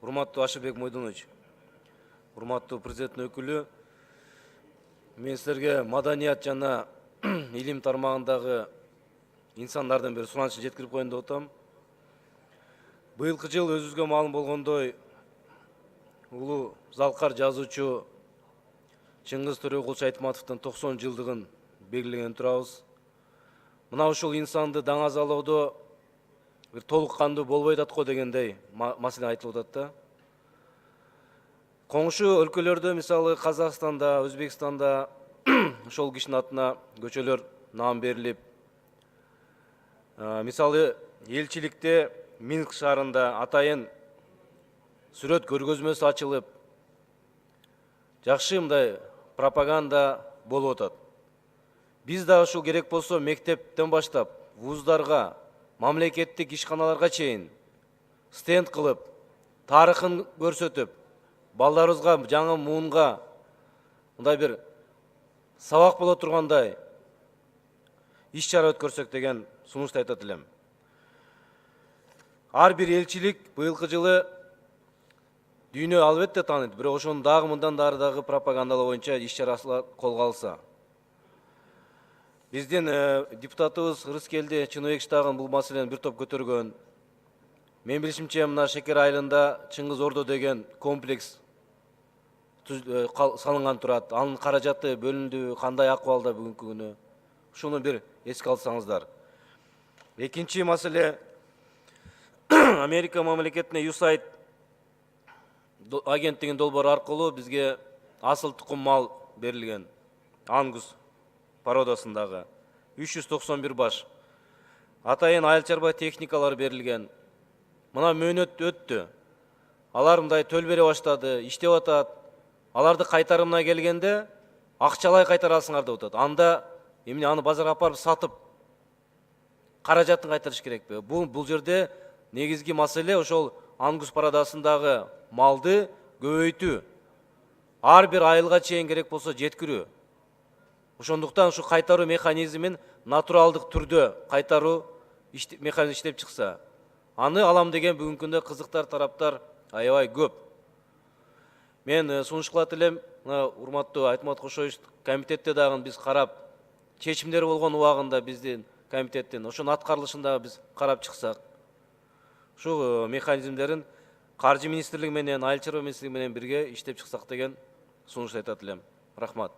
Урматтуу Ашырбек Мойдонович, урматтуу президент өкүлү, мен силерге маданият жана илим тармагындагы инсандардан бир суранышты жеткирип коеюн деп атам. Быйылкы жыл өзүбүзгө маалым болгондой улуу залкар жазуучу Чыңгыз Төрөкулчу Айтматовдун 90 жылдыгын белгилеген турабыз. Мына ушул инсанды даңазалоодо бир толук кандуу болбой атат го дегендей маселе айтылып атат да. Коңшу өлкөлөрдө, мисалы Казакстанда, Өзбекстанда ошол кишинин атына көчөлөр наам берилип, мисалы элчиликте Минск шаарында атайын сүрөт көргөзмөсү ачылып, жакшы мындай пропаганда болуп атат. Биз да ушул керек болсо мектептен баштап вуздарга, мамлекеттик ишканаларга чейин стенд кылып, тарыхын көрсөтүп, балдарыбызга жаңы муунга мындай бир сабак боло тургандай иш чара өткөрсөк деген сунушту айтат элем. Ар бир элчилик быйылкы жылы дүйнө албетте тааныйт, бирок ошонун дагы мындан дагы пропагандалоо боюнча иш чаралар колго алса. Биздин депутатыбыз Рыскелди Чыныбеков дагы бул маселени бир топ көтөргөн. Мен билишимче, мына Шекер айылында Чыңгыз Ордо деген комплекс салынган турат. Анын каражаты бөлүндүбү, кандай акыбалда бүгүнкү күнү? Ушуну бир эске алсаңыздар. Экинчи маселе, Америка мамлекетине USAID агенттигинин долбоору аркылуу бизге асыл тукум мал берилген. Ангус породасындагы 391 баш. Атайын айыл чарба техникалар берилген. Мына мөөнөт өттү. Алар мындай төл бере баштады, иштеп атат. Аларды кайтарымына келгенде акчалай кайтара алсыңар деп атат. Анда эмне аны базарга апарып сатып каражатын кайтарыш керекпи? Бул жерде негизги маселе ошол Ангус парадасындагы малды көбөйтүү. Ар бир айылга чейин керек болсо жеткирүү. Ошондуктан ушу кайтаруу механизмин натуралдык түрдө кайтаруу механизм иштеп чыкса, аны алам деген бүгүнкү күндө кызыктар тараптар аябай көп. Мен сунуш кылат элем, урматтуу Айтмат Кошоевич, комитетте дагы биз карап, чечимдер болгон убагында биздин комитеттин ошонун аткарылышында биз карап чыксак, ушу механизмдерин Каржы министрлиги менен, Айыл чарба министрлиги менен бирге иштеп чыксак деген сунуш айтат элем. Рахмат.